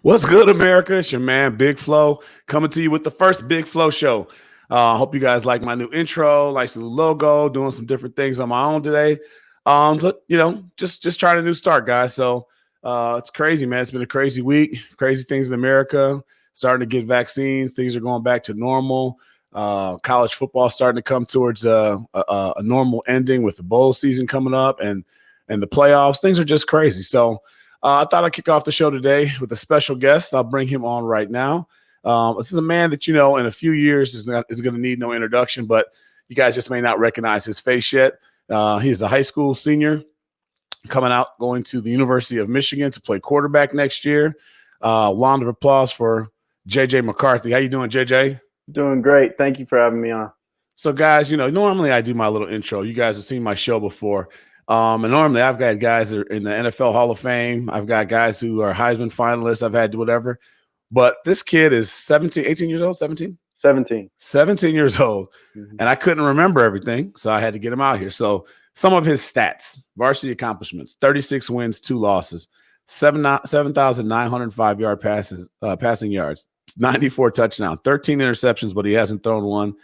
What's good, America? It's your man, Big Flo, coming to you with the first Big Flo Show. Hope you guys like my new intro, like the logo, doing some different things on my own today. But just trying a new start, guys. So it's crazy, man. It's been a crazy week, crazy things in America. Starting to get vaccines, things are going back to normal. College football starting to come towards a normal ending with the bowl season coming up and the playoffs. Things are just crazy. So. I thought I'd kick off the show today with a special guest. I'll bring him on right now. This is a man that, in a few years is going to need no introduction, but you guys just may not recognize his face yet. He's a high school senior coming out, going to the University of Michigan to play quarterback next year. Round of applause for JJ McCarthy. How you doing, JJ? Doing great. Thank you for having me on. So, guys, normally I do my little intro. You guys have seen my show before. And normally I've got guys that are in the NFL Hall of Fame. I've got guys who are Heisman finalists. I've had whatever. But this kid is 18 years old, 17? 17. 17 years old. Mm-hmm. And I couldn't remember everything, so I had to get him out here. So some of his stats, varsity accomplishments, 36 wins, 2 losses, 7,905 passing yards, 94 touchdowns, 13 interceptions, but he hasn't thrown one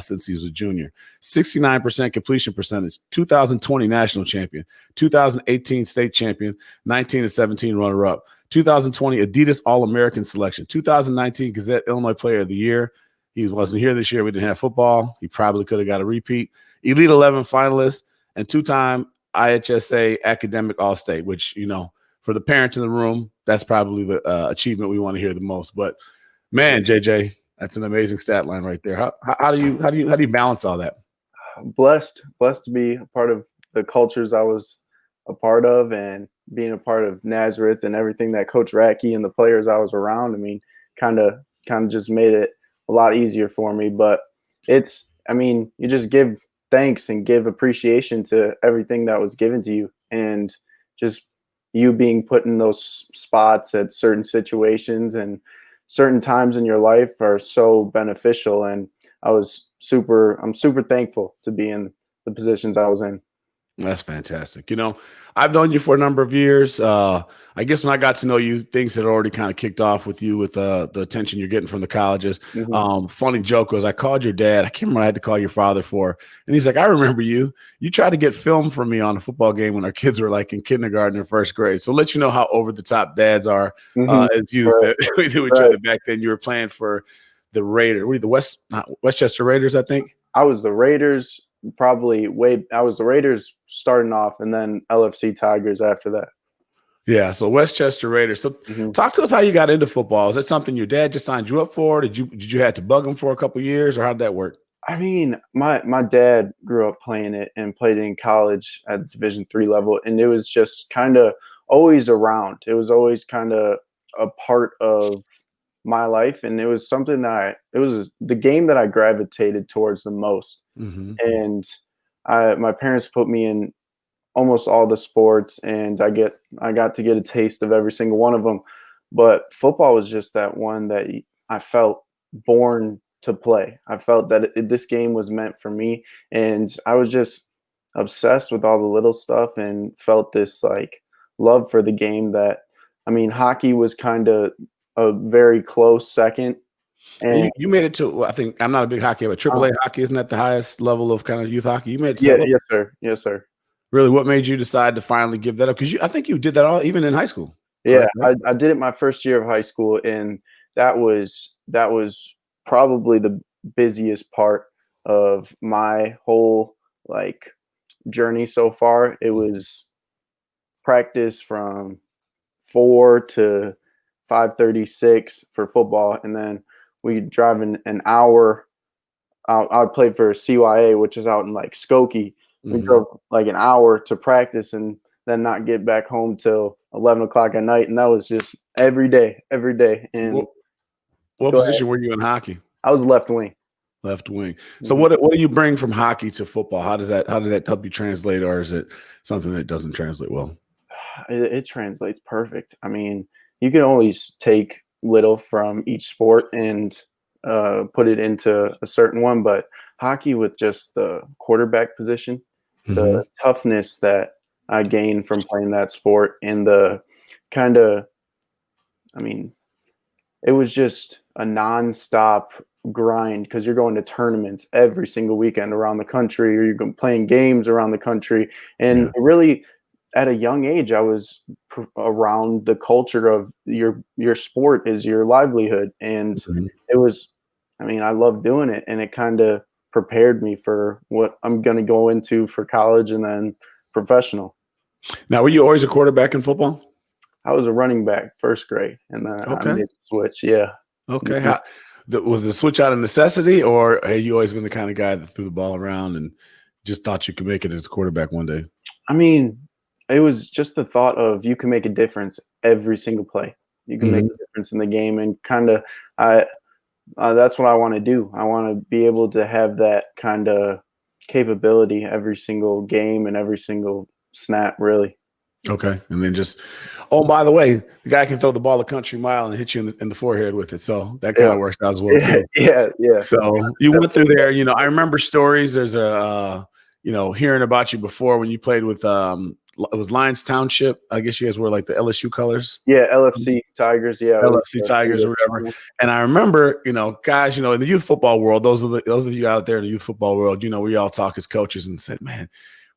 since he was a junior. 69% completion percentage, 2020 national champion, 2018 state champion, 19 and 17 runner-up, 2020 Adidas All-American selection, 2019 Gazette Illinois Player of the Year. He wasn't here this year. We didn't have football. He probably could have got a repeat. Elite 11 finalist and 2-time IHSA Academic All-State, which, for the parents in the room, that's probably the achievement we want to hear the most. But, man, JJ, that's an amazing stat line right there. How do you balance all that? Blessed to be a part of the cultures I was a part of and being a part of Nazareth and everything that Coach Radke and the players I was around. I mean, kind of just made it a lot easier for me. But you just give thanks and give appreciation to everything that was given to you, and just you being put in those spots at certain situations and certain times in your life are so beneficial. And I'm super thankful to be in the positions I was in. That's fantastic. I've known you for a number of years. I guess when I got to know you, things had already kind of kicked off with you with the attention you're getting from the colleges. Mm-hmm. Funny joke was I called your dad. I can't remember what I had to call your father for. And he's like, I remember you. You tried to get film from me on a football game when our kids were like in kindergarten or first grade. So let you know how over the top dads are as youth. Right. We knew each other back then. You were playing for the Raiders. Were you the Westchester Raiders, I think? I was the Raiders. I was the Raiders starting off, and then LFC Tigers after that. Yeah, so Westchester Raiders. So talk to us how you got into football. Is that something your dad just signed you up for? Did you have to bug him for a couple of years, or how did that work? I mean, my dad grew up playing it and played it in college at Division III level, and it was just kind of always around. It was always kind of a part of my life, and it was something it was the game that I gravitated towards the most. Mm-hmm. And my parents put me in almost all the sports, and I got to get a taste of every single one of them. But football was just that one that I felt born to play. I felt that this game was meant for me, and I was just obsessed with all the little stuff and felt this like love for the game that, hockey was kind of a very close second. And you made it to, I think, I'm not a big hockey, but AAA hockey, isn't that the highest level of kind of youth hockey? You made it to yes, sir. Yes, sir. Really, what made you decide to finally give that up? Because I think you did that all even in high school. Yeah, right? I did it my first year of high school, and that was probably the busiest part of my whole journey so far. It was practice from 4 to 5:36 for football, and then we drive an hour. I played for CYA, which is out in Skokie. We drove an hour to practice and then not get back home till 11 o'clock at night. And that was just every day. And what position were you in hockey? I was left wing. Left wing. So what do you bring from hockey to football? How does that help you translate, or is it something that doesn't translate well? It translates perfect. You can always take little from each sport and put it into a certain one, but hockey, with just the quarterback position, the toughness that I gained from playing that sport, and the kind of I mean, it was just a nonstop grind because you're going to tournaments every single weekend around the country, or you're playing games around the country. And Yeah. really, at a young age, I was around the culture of your sport is your livelihood, and Mhm. it was. I mean, I love doing it, and it kind of prepared me for what I'm going to go into for college and then professional. Now, were you always a quarterback in football? I was a running back first grade, and then I Okay. made the switch. Yeah. Okay. Mhm. Was the switch out of necessity, or have you always been the kind of guy that threw the ball around and just thought you could make it as a quarterback one day? I mean, it was just the thought of you can make a difference every single play. You can make Mhm. a difference in the game, and kind of, I that's what I want to do. I want to be able to have that kind of capability every single game and every single snap. Really. Okay. And then just, oh, by the way, the guy can throw the ball a country mile and hit you in the forehead with it. So that kind Yeah. of works out as well, Yeah. too. Yeah. Yeah. So you went through there, I remember stories. There's hearing about you before when you played with, it was Lions Township. I guess you guys were like the LSU colors. Yeah. LFC Tigers. Yeah. It was, LFC Tigers or whatever. uh-huh. And I remember, guys, in the youth football world, those of you out there in the youth football world, we all talk as coaches and said, man,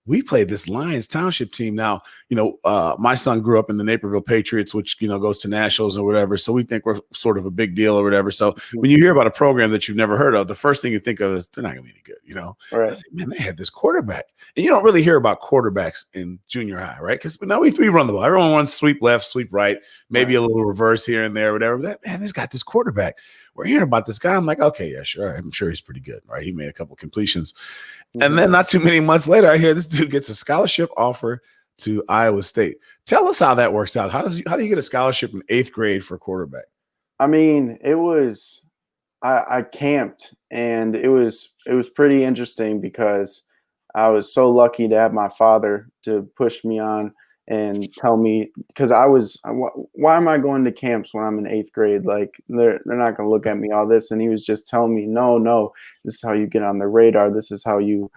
we played this Lions Township team. Now, my son grew up in the Naperville Patriots, which, goes to nationals or whatever. So we think we're sort of a big deal or whatever. So when you hear about a program that you've never heard of, the first thing you think of is they're not going to be any good, I Right. think, man, they had this quarterback. And you don't really hear about quarterbacks in junior high, right? Because now we run the ball. Everyone runs sweep left, sweep right, maybe Right. a little reverse here and there, whatever. This got this quarterback. We're hearing about this guy. I'm like, okay, yeah, sure. I'm sure he's pretty good, right? He made a couple completions. And then not too many months later, I hear this dude gets a scholarship offer to Iowa State. Tell us how that works out. How do you get a scholarship in 8th grade for quarterback? I mean, it was I camped, and it was pretty interesting because I was so lucky to have my father to push me on and tell me, because why am I going to camps when I'm in 8th grade? Like they're not going to look at me all this. And he was just telling me, no, this is how you get on the radar. This is how you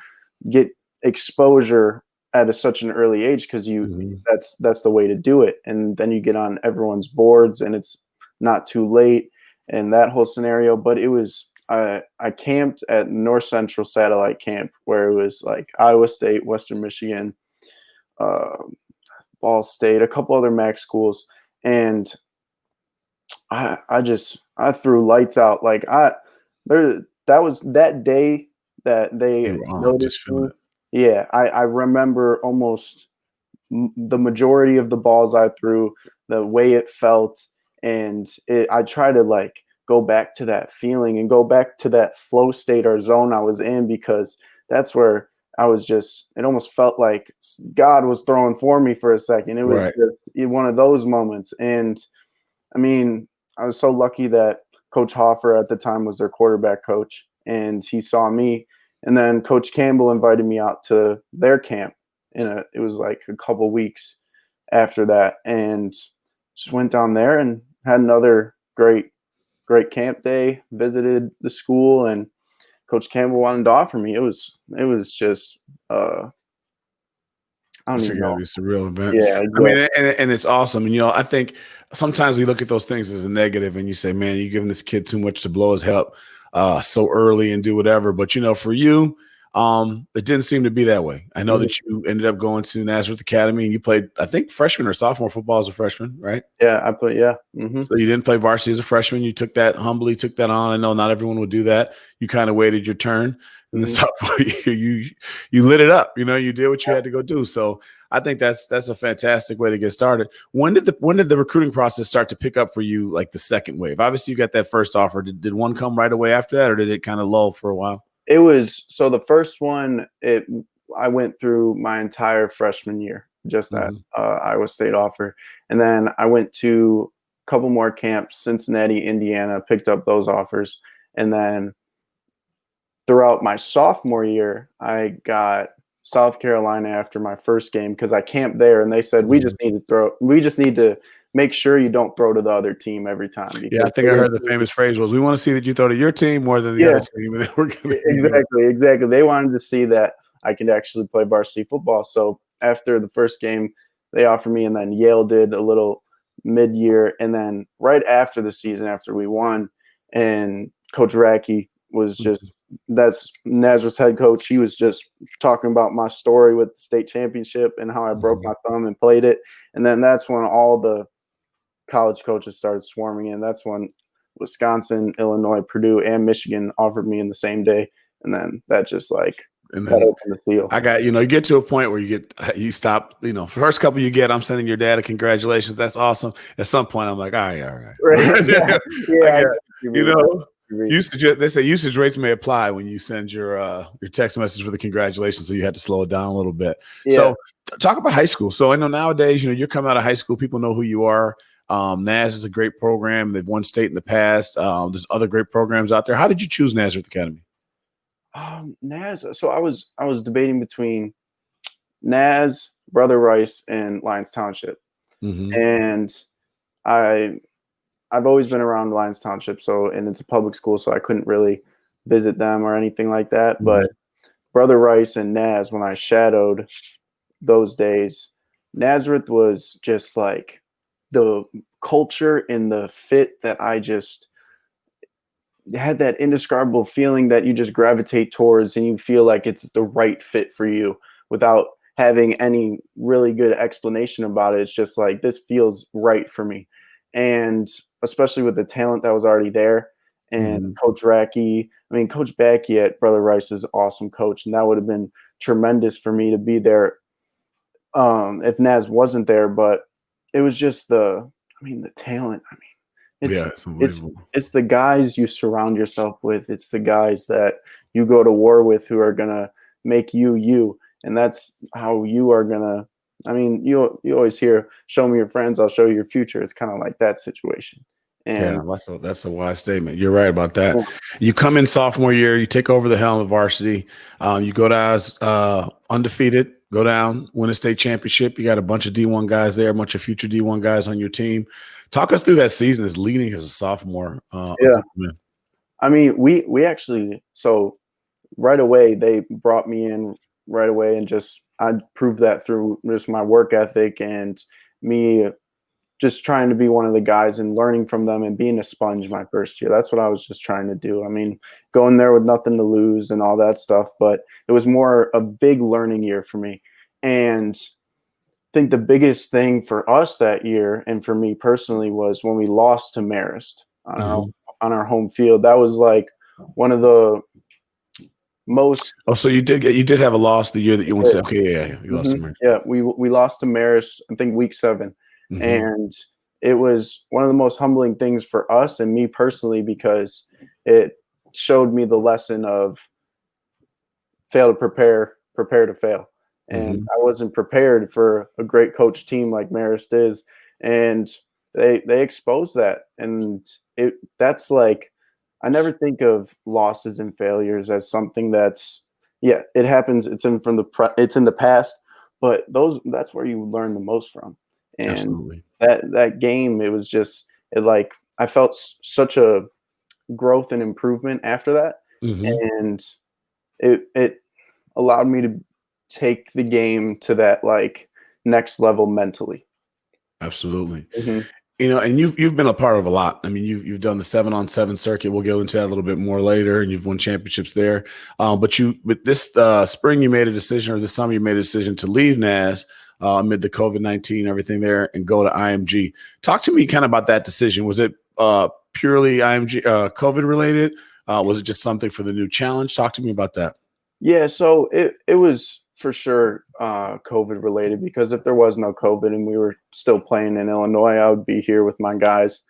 get exposure at such an early age, because Mhm. that's the way to do it. And then you get on everyone's boards, and it's not too late, and that whole scenario. But it was I camped at North Central Satellite Camp, where it was like Iowa State, Western Michigan, uh, Ball State, a couple other MAC schools, and I threw lights out. Like that was that day that they You were just noticed feeling me. it. Yeah, I remember almost the majority of the balls I threw, the way it felt, and I try to like go back to that feeling and go back to that flow state or zone I was in, because that's where I was just. It almost felt like God was throwing for me for a second. It was Right. just one of those moments, and I mean, I was so lucky that Coach Hoffer at the time was their quarterback coach, and he saw me. And then Coach Campbell invited me out to their camp. It was like a couple weeks after that, and just went down there and had another great camp day. Visited the school, and Coach Campbell wanted to offer me. It was just I don't It's even got to know. be a surreal event. Yeah, I mean, exactly. and it's awesome. And I think sometimes we look at those things as a negative, and you say, "Man, you're giving this kid too much to blow his head up so early and do whatever." But for you, it didn't seem to be that way. I know Mhm. that you ended up going to Nazareth Academy, and you played, I think, freshman or sophomore football as a freshman, right? Yeah, I put yeah. So you didn't play varsity as a freshman. You took that humbly, took that on. I know not everyone would do that. You kind of waited your turn. And the Mhm. sophomore year, you lit it up. You did what you had to go do. So I think that's a fantastic way to get started. When did the recruiting process start to pick up for you, like the second wave? Obviously, you got that first offer. Did one come right away after that, or did it kind of lull for a while? It was so the first one, I went through my entire freshman year, just that Mhm. Iowa State offer. And then I went to a couple more camps, Cincinnati, Indiana, picked up those offers. And then throughout my sophomore year, I got South Carolina after my first game, because I camped there, and they said Mhm. we just need to make sure you don't throw to the other team every time, Yeah, I because think I heard the famous phrase was, "We want to see that you throw to your team more than the yeah. other team, and then we're going to give you." Exactly. They wanted to see that I could actually play varsity football. So after the first game, they offered me, and then Yale did a little mid-year, and then right after the season, after we won, and Coach Racky was just that's Nazareth's head coach. He was just talking about my story with the state championship and how I broke my thumb and played it. And then that's when all the college coaches started swarming in. That's when Wisconsin, Illinois, Purdue, and Michigan offered me in the same day. And then that just like And that then opened the seal. I got, you get to a point where you stop, first couple you get, I'm sending your dad a congratulations. That's awesome. At some point, I'm like, all right. Right. Yeah. They say usage rates may apply when you send your text message for the congratulations. So you had to slow it down a little bit. Yeah. So talk about high school. So I know nowadays, you're coming out of high school, people know who you are. NAS is a great program. They've won state in the past. There's other great programs out there. How did you choose Nazareth Academy? NAS. So I was debating between NAS, Brother Rice, and Lyons Township, and I've always been around Lyons Township, and it's a public school, so I couldn't really visit them or anything like that. But Brother Rice and NAS, when I shadowed those days, Nazareth was just like the culture and the fit that I just had, that indescribable feeling that you just gravitate towards and you feel like it's the right fit for you without having any really good explanation about it. It's just like, this feels right for me. And especially with the talent that was already there, and Coach Racky, Coach Backey at Brother Rice is an awesome coach, and that would have been tremendous for me to be there if Naz wasn't there. But it was just the talent. It's the guys you surround yourself with. It's the guys that you go to war with who are gonna make you, and that's how you are gonna. You always hear, "Show me your friends, I'll show you your future." It's kind of like that situation. And that's a wise statement. You're right about that. Yeah. You come in sophomore year, you take over the helm of varsity. You go down as undefeated, go down, win a state championship. You got a bunch of D1 guys there, a bunch of future D1 guys on your team. Talk us through that season as leading as a sophomore. We actually, so right away they brought me in right away, and I proved that through just my work ethic and me just trying to be one of the guys and learning from them and being a sponge my first year. That's what I was just trying to do. Going there with nothing to lose and all that stuff, but it was more a big learning year for me. And I think the biggest thing for us that year, and for me personally, was when we lost to Marist on our home field. That was like one of the most. Oh, so you did have a loss the year that you went. You lost to Marist. Yeah, we lost to Marist, I think week 7. And it was one of the most humbling things for us and me personally, because it showed me the lesson of fail to prepare to fail. And I wasn't prepared for a great coach team like Marist is. And they exposed that. And that's like, I never think of losses and failures as something that's, it happens. It's in the past, but that's where you learn the most from. And Absolutely. that game, it was just, I felt such a growth and improvement after that. And it allowed me to take the game to that like next level mentally. Absolutely. And you've been a part of a lot. You've done the 7-on-7 circuit. We'll go into that a little bit more later, and you've won championships there. But this spring, you made a decision, or this summer, you made a decision to leave NAS amid the COVID-19, everything there, and go to IMG. Talk to me kind of about that decision. Was it purely IMG COVID related? Was it just something for the new challenge? Talk to me about that. Yeah, so it was for sure COVID related, because if there was no COVID and we were still playing in Illinois, I would be here with my guys.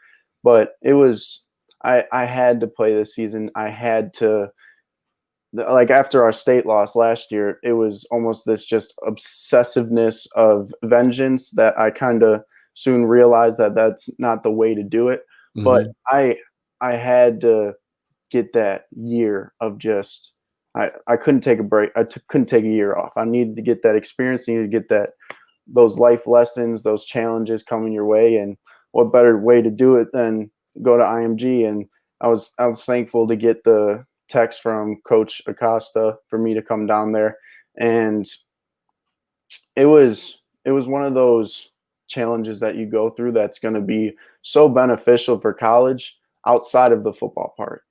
But it was, I had to play this season. I had to, like, after our state loss last year, it was almost this just obsessiveness of vengeance that I kind of soon realized that that's not the way to do it. But I had to get that year of just, I couldn't take a break. Couldn't take a year off. I needed to get that experience. I needed to get those life lessons, those challenges coming your way. And what better way to do it than go to IMG? And I was thankful to get the text from Coach Acosta for me to come down there. And it was one of those challenges that you go through that's going to be so beneficial for college outside of the football part.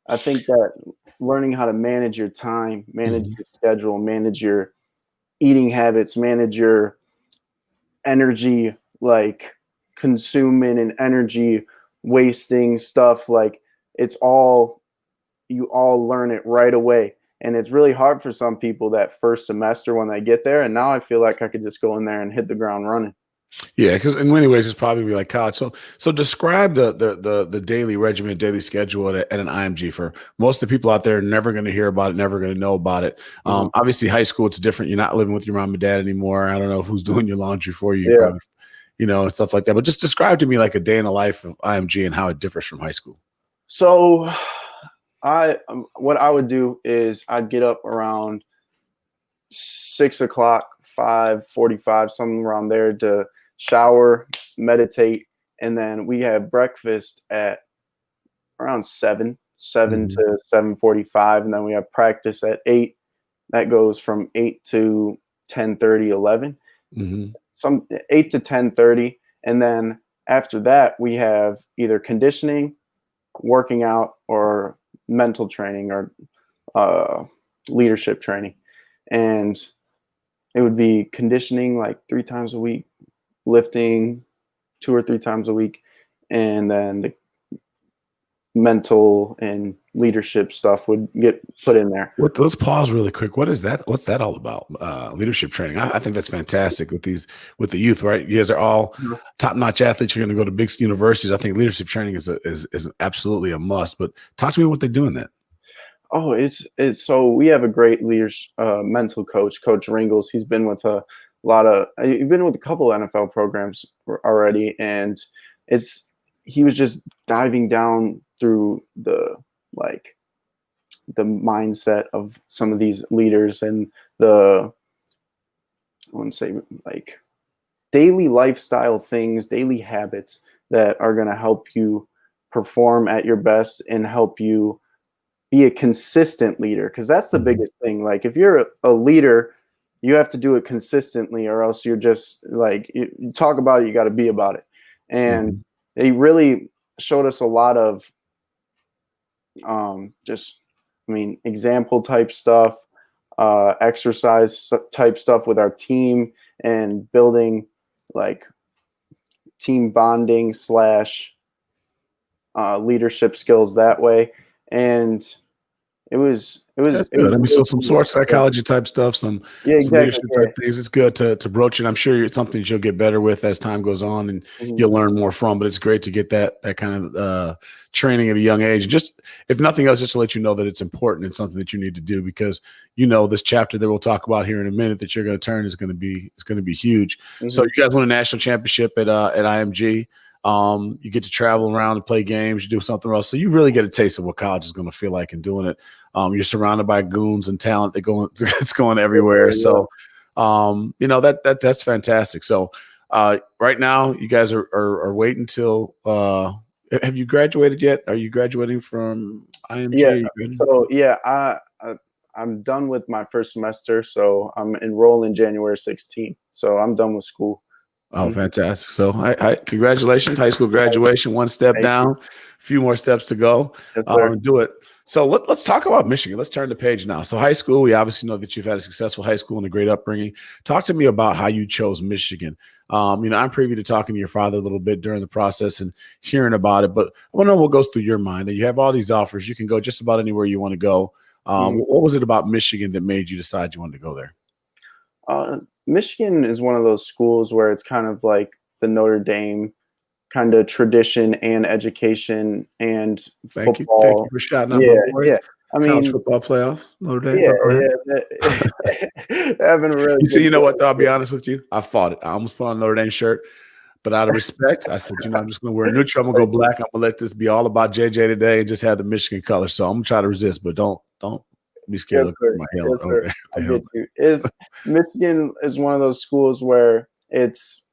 I think that learning how to manage your time, manage Mhm. your schedule, manage your eating habits, manage your energy, like consuming and energy wasting stuff, like it's all, you all learn it right away. And it's really hard for some people that first semester when they get there. And now I feel like I could just go in there and hit the ground running. Yeah, because in many ways it's probably like college. So describe the daily regimen, daily schedule at an IMG for most of the people out there. Never going to hear about it, never going to know about it. Mhm. Obviously, high school it's different. You're not living with your mom and dad anymore. I don't know who's doing your laundry for you. You Yeah. probably, and stuff like that. But just describe to me like a day in the life of IMG and how it differs from high school. So what I would do is I'd get up around 6 o'clock, 5:45, something around there to shower, meditate, and then we have breakfast at around 7 Mhm. to 7:45, and then we have practice at 8. That goes from 8 to 10:30, 11. Mhm. Some 8 to 10:30, and then after that we have either conditioning, working out, or mental training, or uh, leadership training. And it would be conditioning like 3 times a week, lifting 2 or 3 times a week, and then the mental and leadership stuff would get put in there. Let's pause really quick. What is that? What's that all about? Leadership training. I think that's fantastic with the youth, right? You guys are all Mhm. top notch athletes. You're going to go to big universities. I think leadership training is absolutely a must. But talk to me what they do in that. Oh, it's so we have a great leaders mental coach, Coach Ringles. He's been with a lot of he's been with a couple NFL programs already, and it's he was just diving down through the like the mindset of some of these leaders and the I wouldn't say like daily lifestyle things, daily habits that are going to help you perform at your best and help you be a consistent leader, because that's the Mhm. biggest thing. Like if you're a leader, you have to do it consistently, or else you're just like you talk about it, you got to be about it. And Mhm. they really showed us a lot of just, I mean, example type stuff, exercise type stuff with our team, and building like team bonding slash leadership skills that way. And That's it was good. I mean, so really some cool. sports Yeah, psychology type stuff, yeah, some exactly. leadership Yeah. type things. It's good to broach it. I'm sure it's something that you'll get better with as time goes on, and Mhm. you'll learn more from. But it's great to get that kind of training at a young age. Just if nothing else, just to let you know that it's important and something that you need to do because this chapter that we'll talk about here in a minute that you're going to turn is going to be huge. So Mhm. you guys won a national championship at IMG. You get to travel around and play games. You do something else, so you really get a taste of what college is going to feel like in doing it. You're surrounded by goons and talent that going it's going everywhere. Yeah. So that's fantastic. So right now you guys are waiting till have you graduated yet? Are you graduating from Yeah. IMG? So yeah, I'm done with my first semester, so I'm enrolling January 16th. So I'm done with school. Oh, Mhm. fantastic. So congratulations, high school graduation, one step Thank you. down, a few more steps to go. Yes, sir. Do it. So let's talk about Michigan. Let's turn the page now. So high school, we obviously know that you've had a successful high school and a great upbringing. Talk to me about how you chose Michigan. I'm privy to talking to your father a little bit during the process and hearing about it, but I want to know what goes through your mind. You have all these offers. You can go just about anywhere you want to go. Mhm. What was it about Michigan that made you decide you wanted to go there? Uh, Michigan is one of those schools where it's kind of like the Notre Dame kind of tradition and education and Thank you. Thank you football. for shouting out my Yeah, boys. yeah. I College mean, football playoff, Notre Dame. yeah, Go ahead. yeah. That, that been a really You see, good you know what, though? I'll be game. honest with you. I fought it. I almost put on a Notre Dame shirt, but out of respect, I said, I'm just going to wear neutral. I'm going to go black. I'm going to let this be all about JJ today and just have the Michigan color. So I'm going to try to resist, but don't be scared Yes, of looking sir. for my Yes, hell over sir. there. I The get hell. you. Is Michigan is one of those schools where it's,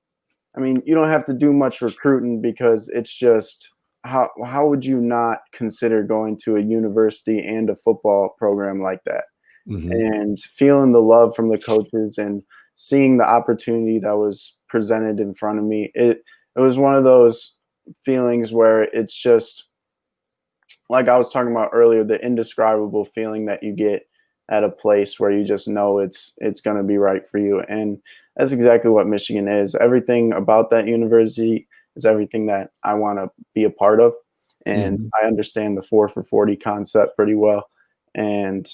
I mean, you don't have to do much recruiting because it's just how would you not consider going to a university and a football program like that? Mhm. And feeling the love from the coaches and seeing the opportunity that was presented in front of me, it was one of those feelings where it's just like I was talking about earlier, the indescribable feeling that you get at a place where you just know it's going to be right for you. And that's exactly what Michigan is. Everything about that university is everything that I want to be a part of. And I understand the 4 for 40 concept pretty well. And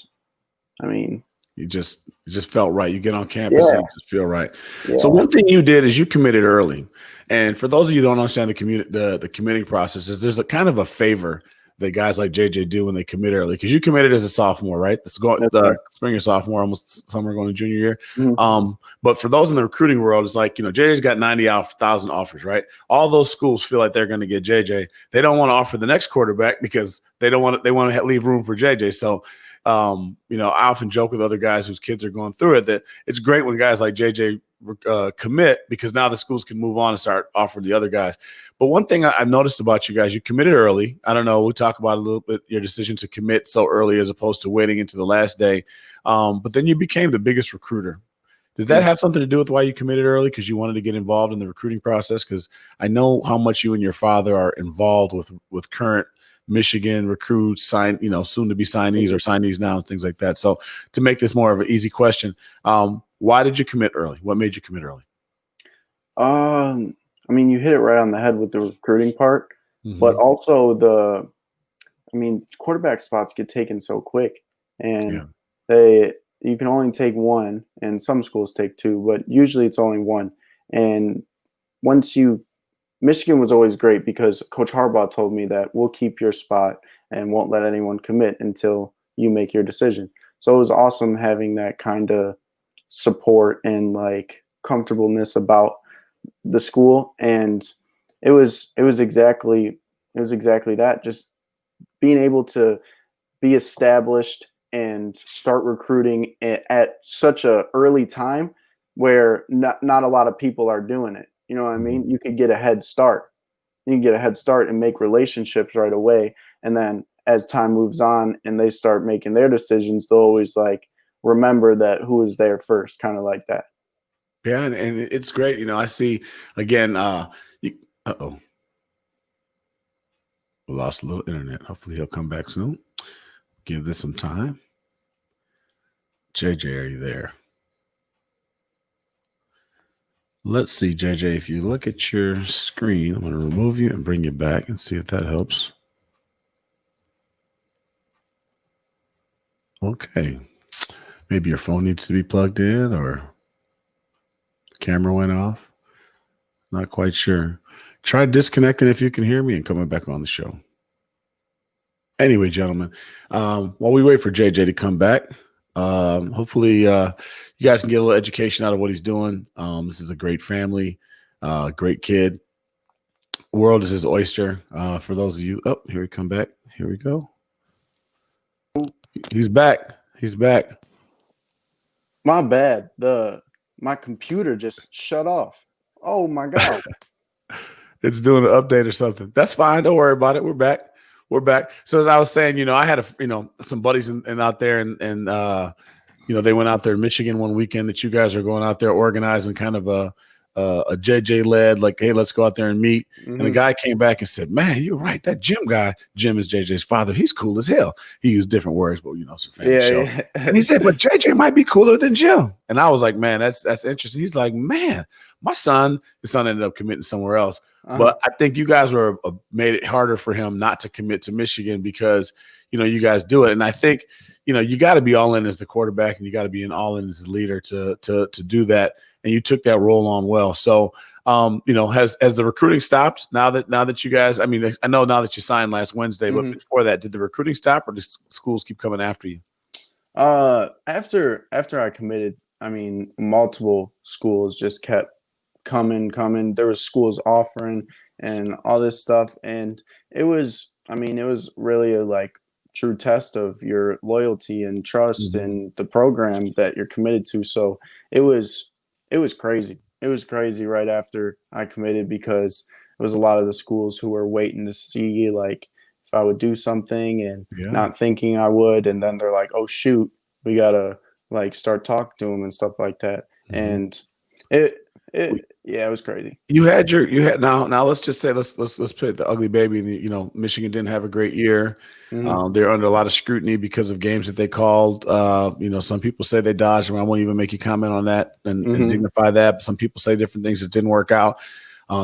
I mean, it just felt right. You get on campus yeah, and you just feel right. yeah. So one thing you did is you committed early. And for those of you who don't understand the committing process, is there's a kind of a favor that guys like JJ do when they commit early, because you committed as a sophomore, right? This going That's the right. spring or sophomore, almost summer going to junior year. Mhm. But for those in the recruiting world, it's like, JJ's got 90,000 offers, right? All those schools feel like they're going to get JJ. They don't want to offer the next quarterback because they want to leave room for JJ. So I often joke with other guys whose kids are going through it that it's great when guys like JJ commit, because now the schools can move on and start offering the other guys. But one thing I've noticed about you guys, you committed early. I don't know, we'll talk about a little bit your decision to commit so early as opposed to waiting into the last day. But then you became the biggest recruiter. Does that have something to do with why you committed early? Because you wanted to get involved in the recruiting process? Because I know how much you and your father are involved with current Michigan recruits, soon to be signees or signees now and things like that. So to make this more of an easy question, why did you commit early? What made you commit early? I mean, you hit it right on the head with the recruiting part, but also quarterback spots get taken so quick, and you can only take one, and some schools take two, but usually it's only one. And Michigan was always great because Coach Harbaugh told me that we'll keep your spot and won't let anyone commit until you make your decision. So it was awesome having that kind of support and like comfortableness about the school. And it was exactly that, just being able to be established and start recruiting at such a early time where not a lot of people are doing it. You know what I mean? You could get a head start. You can get a head start and make relationships right away. And then as time moves on and they start making their decisions, they'll always like remember that who was there first, kind of like that. Yeah, and it's great. I see again. We lost a little internet. Hopefully, he'll come back soon. Give this some time. JJ, are you there? Let's see, JJ. If you look at your screen, I'm going to remove you and bring you back and see if that helps. Okay. Maybe your phone needs to be plugged in or the camera went off. Not quite sure. Try disconnecting if you can hear me and coming back on the show. Anyway, gentlemen, while we wait for JJ to come back, hopefully you guys can get a little education out of what he's doing. This is a great family, great kid. World is his oyster. For those of you, here we come back. Here we go. He's back. He's back. My bad. My computer just shut off. Oh my God. It's doing an update or something. That's fine. Don't worry about it. We're back. We're back. So as I was saying, I had some buddies and out there and they went out there in Michigan one weekend that you guys are going out there organizing kind of a JJ led, like, hey, let's go out there and meet. And the guy came back and said, man, you're right. That Jim guy, Jim is JJ's father. He's cool as hell. He used different words, but it's a family show. Yeah. And he said, but JJ might be cooler than Jim. And I was like, man, that's interesting. He's like, man, his son ended up committing somewhere else. But I think you guys made it harder for him not to commit to Michigan because, you guys do it. And I think, you got to be all in as the quarterback and you got to be all in as the leader to do that. And you took that role on well. So, has the recruiting stopped now that you guys, I know now that you signed last Wednesday, but before that, did the recruiting stop or did schools keep coming after you? After I committed, multiple schools just kept coming. There was schools offering and all this stuff. And it was really a like true test of your loyalty and trust in the program that you're committed to. So it was crazy. It was crazy right after I committed because it was a lot of the schools who were waiting to see like if I would do something and not thinking I would. And then they're like, oh shoot, we gotta like start talking to them and stuff like that. Mhm. and it was crazy. You had now let's just say let's put the ugly baby in Michigan didn't have a great year. Hmm. They're under a lot of scrutiny because of games that they called. Some people say they dodged them. I won't even make you comment on that and Hmm. dignify that. But some people say different things that didn't work out.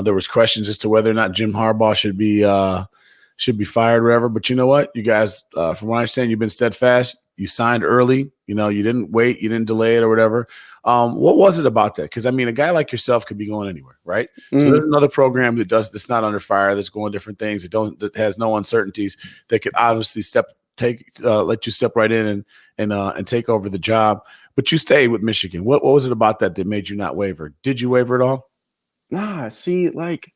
There was questions as to whether or not Jim Harbaugh should be fired, or whatever. But you know what? You guys, from what I understand, you've been steadfast. You signed early. You didn't wait. You didn't delay it or whatever. What was it about that? Because I mean, a guy like yourself could be going anywhere, right? So Hmm. there's another program that's not under fire, that's going different things, that has no uncertainties, that could obviously let you step right in and take over the job. But you stayed with Michigan. What was it about that made you not waver? Did you waver at all? Nah, see, like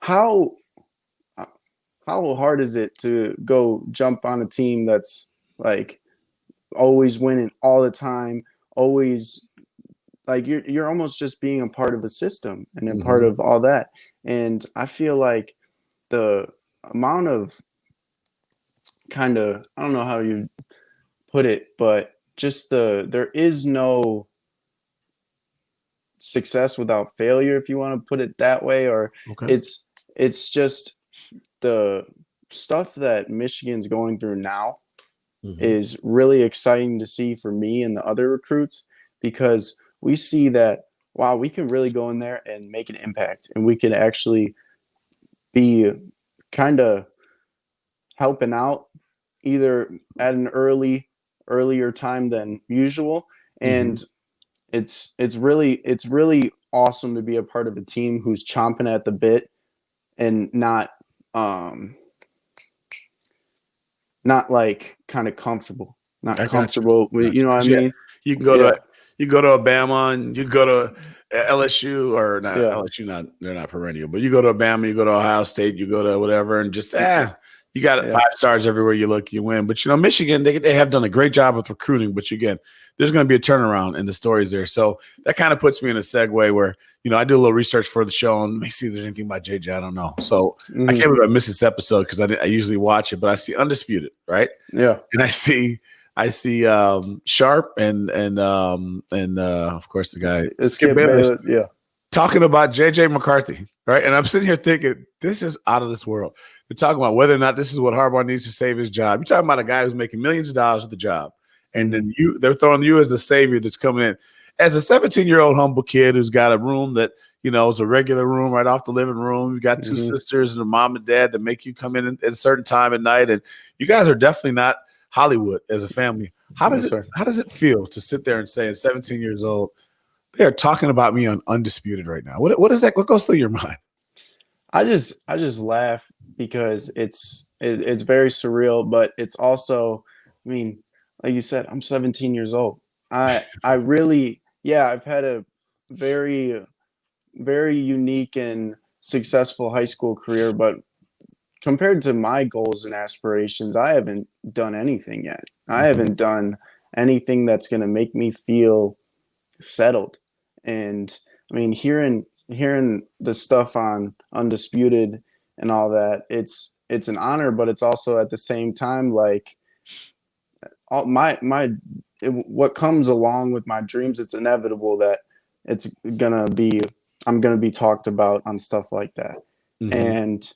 how how hard is it to go jump on a team that's like always winning all the time, always like you're almost just being a part of a system and a part Mm-hmm. of all that. And I feel like the amount of kind of, I don't know how you put it, but just there is no success without failure, if you want to put it that way, or Okay. it's just the stuff that Michigan's going through now Mm-hmm. is really exciting to see for me and the other recruits, because we see that, wow, we can really go in there and make an impact, and we can actually be kind of helping out either at an earlier time than usual. Mm-hmm. And it's really awesome to be a part of a team who's chomping at the bit and um not like kind of comfortable, not I got you. comfortable with, Got you you. know what I 'Cause, yeah, mean? you can go Yeah, to Alabama, and you go to LSU, or not yeah, LSU. Not They're not perennial, but you go to Alabama, you go to Ohio State, you go to whatever, and just you got it, yeah. 5 stars everywhere you look, you win. But Michigan, they have done a great job with recruiting. But again, there's going to be a turnaround in the stories there. So that kind of puts me in a segue where I do a little research for the show, and let me see if there's anything about JJ. I don't know. So I Hmm. can't believe I missed this episode because I usually watch it, but I see Undisputed, right? Yeah. And I see Sharp and of course the guy Skip Skip Bayless Bayless. Yeah. talking about JJ McCarthy, right? And I'm sitting here thinking, this is out of this world. They're talking about whether or not this is what Harbaugh needs to save his job. You're talking about a guy who's making millions of dollars with the job, and Hmm. then they're throwing you as the savior that's coming in as a 17-year-old humble kid who's got a room that is a regular room right off the living room. You got two Hmm. sisters and a mom and dad that make you come in at a certain time at night, and you guys are definitely not Hollywood as a family. How does Yes, it sir. how does it feel to sit there and say at 17 years old, they are talking about me on Undisputed right now? What is that? What goes through your mind? I just laugh because it's very surreal, but it's also, I mean, like you said, I'm 17 years old. I really, yeah, I've had a very very unique and successful high school career, but compared to my goals and aspirations, I haven't done anything yet. I Mhm. haven't done anything that's going to make me feel settled. And I mean, hearing the stuff on Undisputed and all that, it's an honor, but it's also at the same time like all what comes along with my dreams. It's inevitable that it's gonna be I'm gonna be talked about on stuff like that, Mhm. and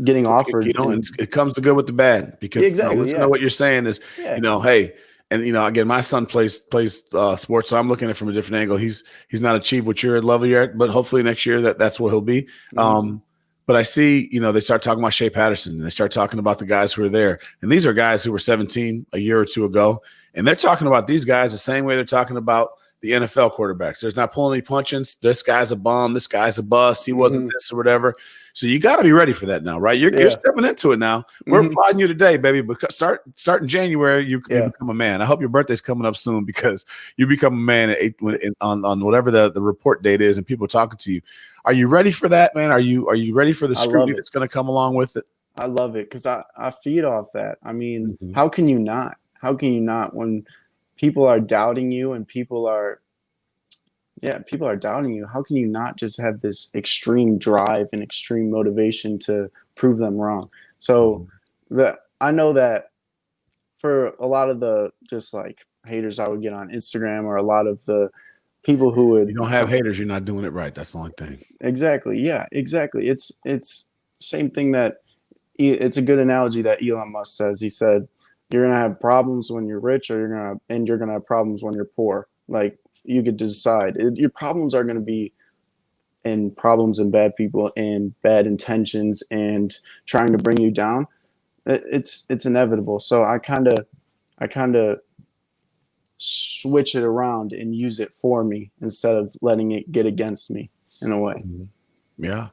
getting Okay, offered and it comes to good with the bad because exactly, listen to yeah, what you're saying is, yeah. hey, and again, my son plays sports, so I'm looking at it from a different angle. He's not achieved what you're at level yet, but hopefully next year that's what he'll be. Hmm. But I see, they start talking about Shea Patterson, and they start talking about the guys who are there, and these are guys who were 17 a year or two ago, and they're talking about these guys the same way they're talking about the NFL quarterbacks. There's not pulling any punches. This guy's a bum. This guy's a bust. He wasn't Hmm. this or whatever. So you got to be ready for that now, right? You're Yeah. stepping into it now. We're Hmm. applauding you today, baby. Because start in January, you Yeah. become a man. I hope your birthday's coming up soon because you become a man at on whatever the report date is, and people are talking to you. Are you ready for that, man? Are you ready for the I love scrutiny it. that's going to come along with it? I love it because I feed off that. I mean, Mm-hmm. how can you not? How can you not when people are doubting you and people are doubting you? How can you not just have this extreme drive and extreme motivation to prove them wrong? So Mm-hmm. I know that for a lot of the just like haters I would get on Instagram, or a lot of the people who You would don't have haters, you're not doing it right. That's the only thing. exactly. Yeah, exactly. It's same thing that it's a good analogy that Elon Musk says. He said, "You're gonna have problems when you're rich, or you're gonna have problems when you're poor. Like you could decide. Your problems are gonna be in problems and bad people and bad intentions and trying to bring you down. It's inevitable. So I kind of switch it around and use it for me instead of letting it get against me in a way. Mhm. Yeah.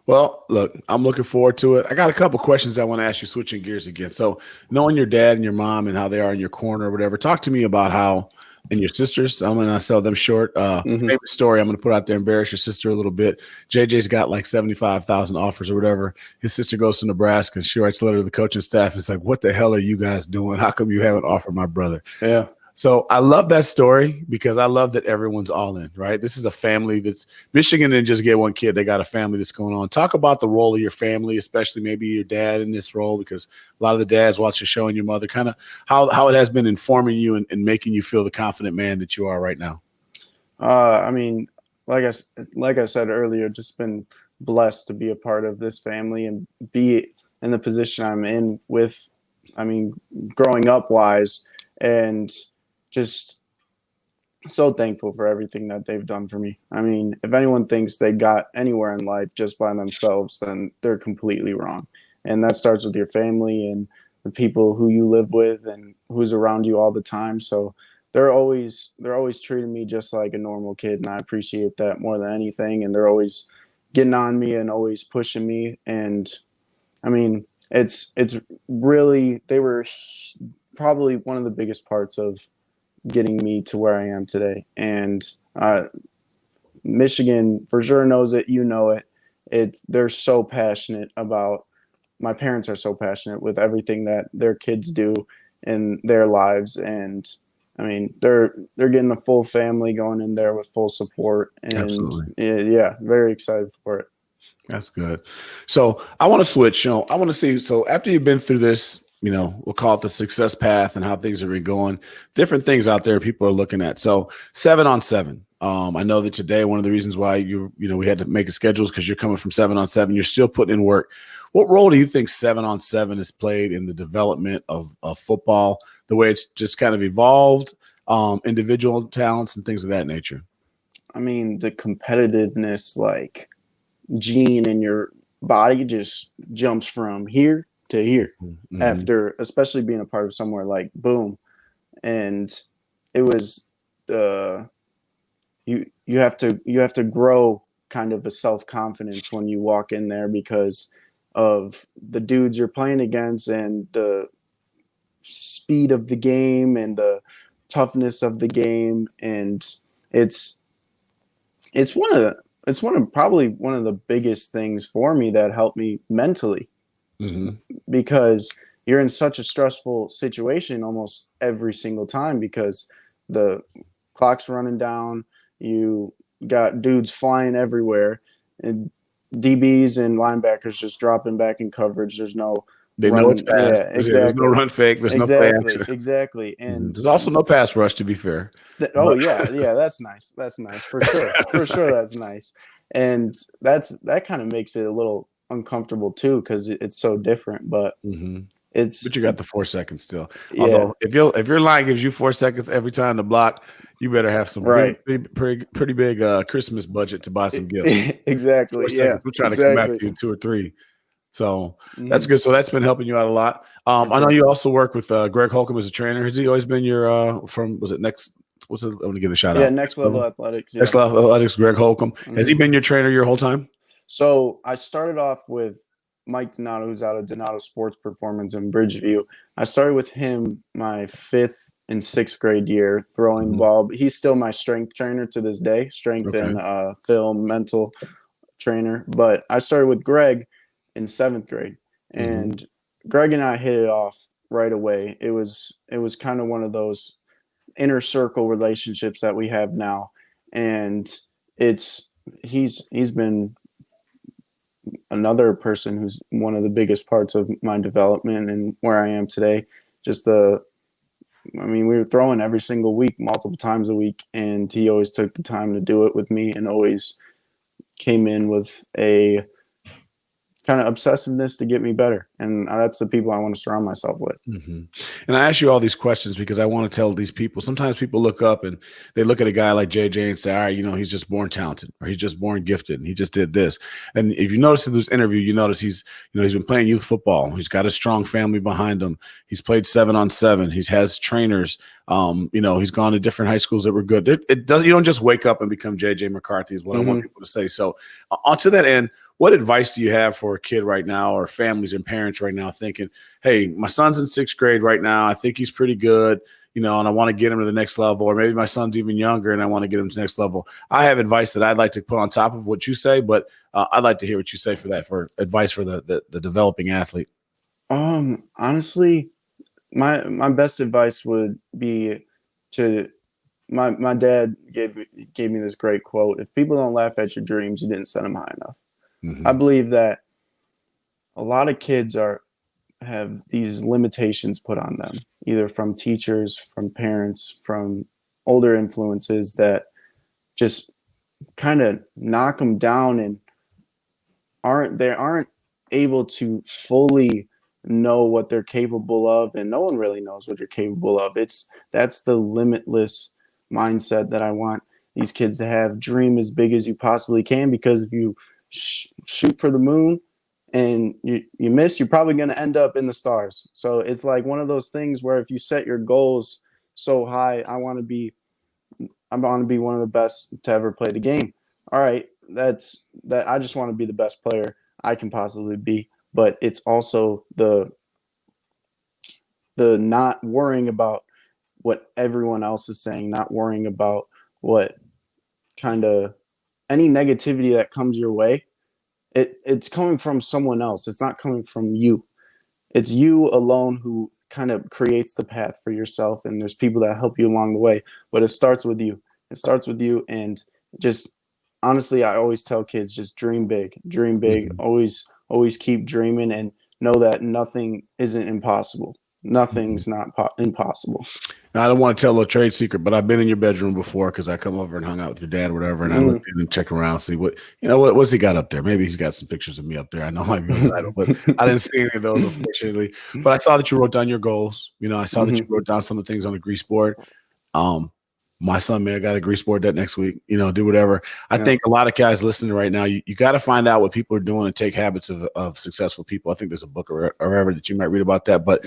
Well, look, I'm looking forward to it. I got a couple questions I want to ask you, switching gears again. So, knowing your dad and your mom and how they are in your corner or whatever, talk to me about how, and your sisters, I'm going to sell them short. Hmm. Favorite story I'm going to put out there, embarrass your sister a little bit. JJ's got like 75,000 offers or whatever. His sister goes to Nebraska and she writes a letter to the coaching staff. It's like, what the hell are you guys doing? How come you haven't offered my brother? Yeah. So I love that story because I love that everyone's all in, right? This is a family that's Michigan didn't just get one kid. They got a family that's going on. Talk about the role of your family, especially maybe your dad in this role, because a lot of the dads watch the show and your mother, kind of how it has been informing you and making you feel the confident man that you are right now. I mean, like I said earlier, just been blessed to be a part of this family and be in the position I'm in with, I mean, growing up wise, and just so thankful for everything that they've done for me. I mean, if anyone thinks they got anywhere in life just by themselves, then they're completely wrong. And that starts with your family and the people who you live with and who's around you all the time. So they're always treating me just like a normal kid, and I appreciate that more than anything. And they're always getting on me and always pushing me. And I mean, it's really they were probably one of the biggest parts of getting me to where I am today. And Michigan for sure knows it. You know it. They're so passionate about. My parents are so passionate with everything that their kids do in their lives, and I mean they're getting a full family going in there with full support, and Absolutely. yeah, very excited for it. That's good. So I want to switch. I want to see. So after you've been through this, we'll call it the success path and how things have been going, different things out there people are looking at. So 7-on-7. I know that today one of the reasons why we had to make a schedule is because you're coming from 7-on-7. You're still putting in work. What role do you think 7-on-7 has played in the development of football, the way it's just kind of evolved, individual talents and things of that nature? I mean the competitiveness, like gene in your body just jumps from here to here Mm-hmm. after, especially being a part of somewhere like Boom. And it was you have to grow kind of a self-confidence when you walk in there because of the dudes you're playing against and the speed of the game and the toughness of the game. And it's it's one of probably one of the biggest things for me that helped me mentally, Mm-hmm. because you're in such a stressful situation almost every single time because the clock's running down, you got dudes flying everywhere, and DBs and linebackers just dropping back in coverage. There's no They know it's run. fast. Yeah, There's no exactly. run fake. There's no play Exactly. action. Exactly. Mhm. And There's also no pass rush, to be fair. oh But yeah, yeah, that's nice. That's nice for sure. For sure that's nice. And that kind of makes it a little uncomfortable too because it's so different, but Mhm. But it's you got the 4 seconds still. yeah, Although if your line gives you 4 seconds every time to block, you better have some right. pretty big Christmas budget to buy some gifts. 4 Exactly. Yeah, seconds, we're trying to come exactly. after you in 2 or 3. So that's Hmm. good. So that's been helping you out a lot. For I know sure. you also work with Greg Holcomb as a trainer. Has he always been your was it next? What's it? I'm gonna give a shout Yeah, out. next level athletics. Next Yeah. level athletics, Greg Holcomb. Has he Hmm. been your trainer your whole time? So I started off with Mike Donato, who's out of Donato Sports Performance in Bridgeview. I started with him my fifth and sixth grade year throwing the Mhm. ball. He's still my strength trainer to this day, strength Okay. and film, mental trainer. But I started with Greg in seventh grade, Mhm. and Greg and I hit it off right away. It was kind of one of those inner circle relationships that we have now, and it's he's been another person who's one of the biggest parts of my development and where I am today. Just the I mean, we were throwing every single week, multiple times a week, and he always took the time to do it with me and always came in with a kind of obsessiveness to get me better. And that's the people I want to surround myself with. Mm-hmm. And I ask you all these questions because I want to tell these people. Sometimes people look up and they look at a guy like JJ and say, all right, he's just born talented, or he's just born gifted, and he just did this. And if you notice in this interview, you notice he's been playing youth football. He's got a strong family behind him. He's played 7-on-7. He has trainers. He's gone to different high schools that were good. It does. You don't just wake up and become JJ McCarthy is what I want people to say. So onto that end, what advice do you have for a kid right now, or families and parents right now thinking, hey, my son's in 6th grade right now. I think he's pretty good, and I want to get him to the next level, or maybe my son's even younger and I want to get him to the next level. I have advice that I'd like to put on top of what you say, but I'd like to hear what you say for advice for the developing athlete. Honestly, my best advice would be to my dad gave me this great quote: if people don't laugh at your dreams, you didn't set them high enough. I believe that a lot of kids have these limitations put on them, either from teachers, from parents, from older influences that just kind of knock them down and aren't able to fully know what they're capable of, and no one really knows what you're capable of. That's the limitless mindset that I want these kids to have. Dream as big as you possibly can, because if you shoot for the moon and you miss, you're probably going to end up in the stars. So it's like one of those things where if you set your goals so high, I want to be one of the best to ever play the game. All right, that's that. I just want to be the best player I can possibly be. But it's also the not worrying about what everyone else is saying, not worrying about what kind of any negativity that comes your way. It's coming from someone else. It's not coming from you. It's you alone who kind of creates the path for yourself, and there's people that help you along the way. But it starts with you. And just honestly, I always tell kids, just dream big. Always keep dreaming, and know that nothing isn't impossible. Nothing's not impossible. Now, I don't want to tell a trade secret, but I've been in your bedroom before because I come over and hung out with your dad or whatever, and I looked in and check around, see what's he got up there. Maybe he's got some pictures of me up there. I know I might be entitled, but I didn't see any of those, unfortunately. But I saw that you wrote down your goals. I saw that you wrote down some of the things on the grease board. My son, man, got a grease board that next week, do whatever. I think a lot of guys listening right now, you got to find out what people are doing and take habits of successful people. I think there's a book or whatever that you might read about that. But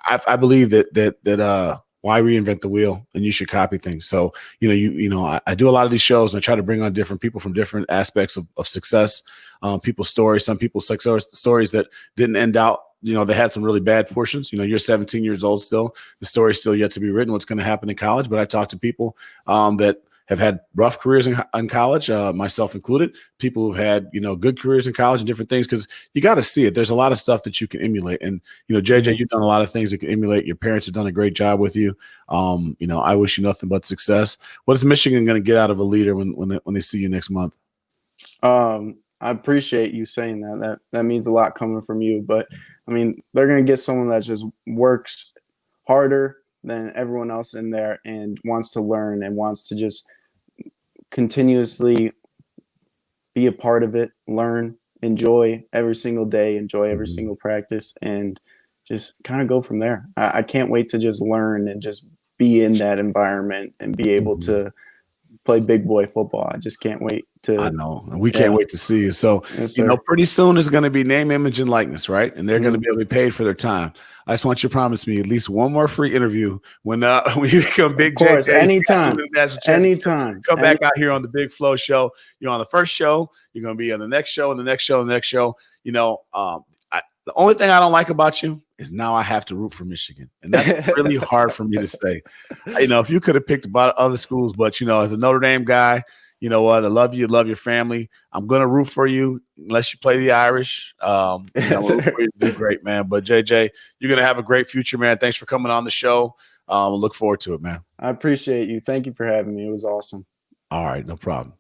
I believe that why reinvent the wheel, and you should copy things. So, I do a lot of these shows and I try to bring on different people from different aspects of success, people's stories, some people's success stories that didn't end out. They had some really bad portions. You're 17 years old still. The story's still yet to be written, what's going to happen in college. But I talk to people that have had rough careers in college, myself included, people who've had, good careers in college and different things, because you got to see it. There's a lot of stuff that you can emulate. And, JJ, you've done a lot of things that can emulate. Your parents have done a great job with you. I wish you nothing but success. What is Michigan going to get out of a leader when they see you next month? I appreciate you saying that. That means a lot coming from you. But, I mean, they're going to get someone that just works harder than everyone else in there and wants to learn and wants to just continuously be a part of it, learn, enjoy every single day, enjoy every single practice, and just kind of go from there. I can't wait to just learn and just be in that environment and be able to play big boy football. I just can't wait to. I know. And we can't wait to see you. So, Yes, pretty soon is going to be name, image, and likeness, right? And they're going to be able to be paid for their time. I just want you to promise me at least one more free interview when you become Big Of course, JJ. anytime. Come back out here on the Big Flo Show. You're on the first show. You're going to be on the next show, and the next show, and the next show. The only thing I don't like about you is now I have to root for Michigan. And that's really hard for me to say. If you could have picked about other schools, but, as a Notre Dame guy, you know what? I love you. Love your family. I'm going to root for you unless you play the Irish. We'll do great, man. But, JJ, you're going to have a great future, man. Thanks for coming on the show. We'll look forward to it, man. I appreciate you. Thank you for having me. It was awesome. All right. No problem.